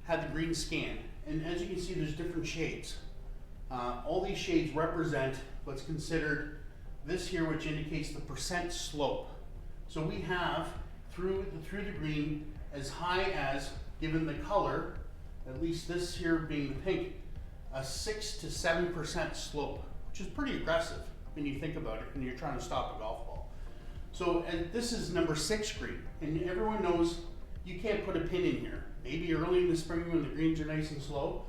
had the green scanned, and as you can see, there's different shades. All these shades represent what's considered this here, which indicates the percent slope. So we have through the green as high as, given the color, at least this here being the pink, a 6 to 7% slope, which is pretty aggressive when you think about it and you're trying to stop a golf ball. So, and this is number 6 green, and everyone knows you can't put a pin in here. Maybe early in the spring when the greens are nice and slow,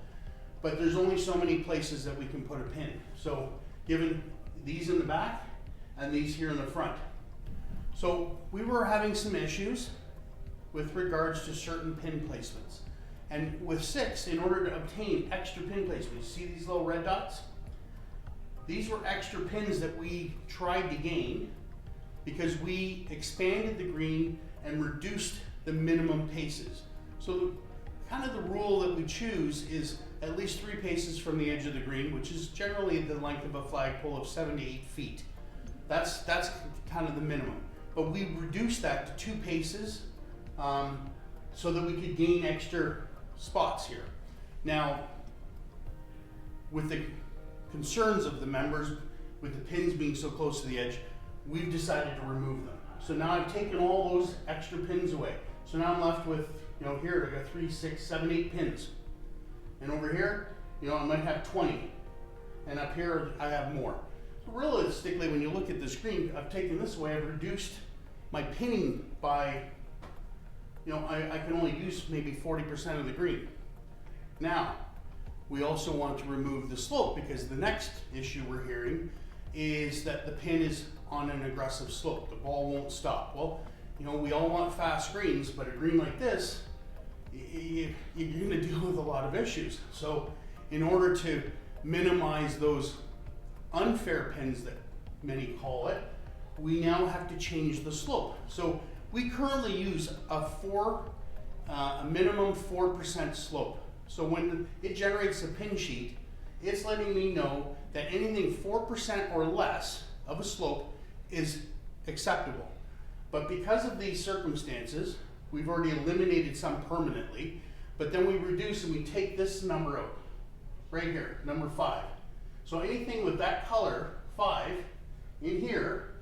but there's only so many places that we can put a pin. So given these in the back and these here in the front. So we were having some issues with regards to certain pin placements. And with 6, in order to obtain extra pin placements, see these little red dots? These were extra pins that we tried to gain because we expanded the green and reduced the minimum paces. So kind of the rule that we choose is at least 3 paces from the edge of the green, which is generally the length of a flagpole of 7 to 8 feet. That's kind of the minimum. But we reduced that to 2 paces so that we could gain extra spots here. Now, with the concerns of the members, with the pins being so close to the edge, we've decided to remove them. So now I've taken all those extra pins away. So now I'm left with, here I got 3, 6, 7, 8 pins. And over here, I might have 20. And up here, I have more. So realistically, when you look at the screen, I've taken this away, I've reduced my pinning by, I can only use maybe 40% of the green. Now, we also want to remove the slope because the next issue we're hearing is that the pin is on an aggressive slope. The ball won't stop. Well, we all want fast greens, but a green like this, you're going to deal with a lot of issues. So in order to minimize those unfair pins that many call it, we now have to change the slope. So we currently use a minimum 4% slope. So when it generates a pin sheet, it's letting me know that anything 4% or less of a slope is acceptable. But because of these circumstances, we've already eliminated some permanently, but then we reduce and we take this number out, right here, number 5. So anything with that color, 5, in here,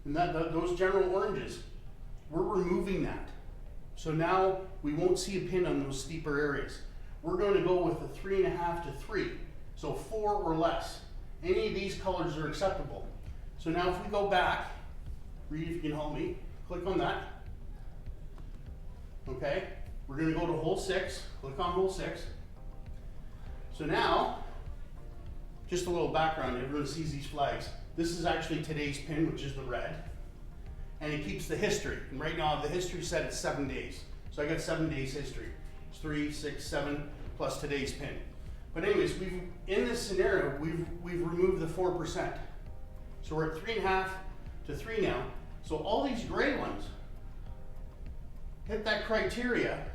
and those general oranges, we're removing that. So now we won't see a pin on those steeper areas. We're going to go with a 3.5 to 3, so 4 or less. Any of these colors are acceptable. So now if we go back, Reed, if you can help me, click on that. Okay, we're going to go to hole 6, click on hole 6. So now, just a little background, everyone sees these flags. This is actually today's pin, which is the red. And it keeps the history. And right now the history said it's 7 days. So I got 7 days history. It's 3, 6, 7 plus today's pin. But anyways, in this scenario, we've removed the 4%. So we're at 3.5 to 3 now. So all these gray ones hit that criteria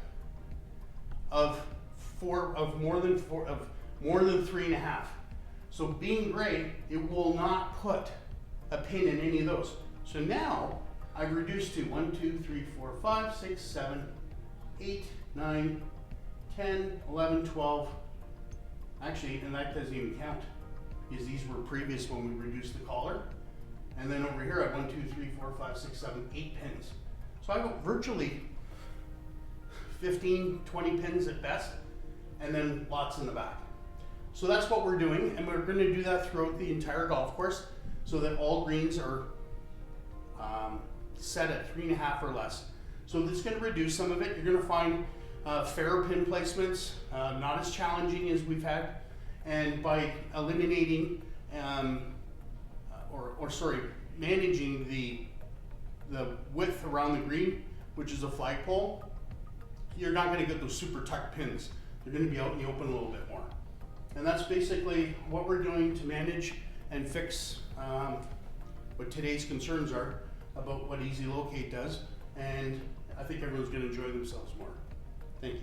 of more than 3.5. So being gray, it will not put a pin in any of those. So now I've reduced to 1, 2, 3, 4, 5, 6, 7, 8, 9, 10, 11, 12. Actually, and that doesn't even count because these were previous when we reduced the collar. And then over here I have 1, 2, 3, 4, 5, 6, 7, 8 pins. So I got virtually 15, 20 pins at best, and then lots in the back. So that's what we're doing, and we're going to do that throughout the entire golf course so that all greens are set at 3.5 or less. So this is going to reduce some of it. You're going to find fairer pin placements, not as challenging as we've had, and by eliminating managing the width around the green, which is a flagpole, you're not going to get those super tucked pins. They're going to be out in the open a little bit more. And that's basically what we're doing to manage and fix what today's concerns are about what ezLocate does. And I think everyone's going to enjoy themselves more. Thank you.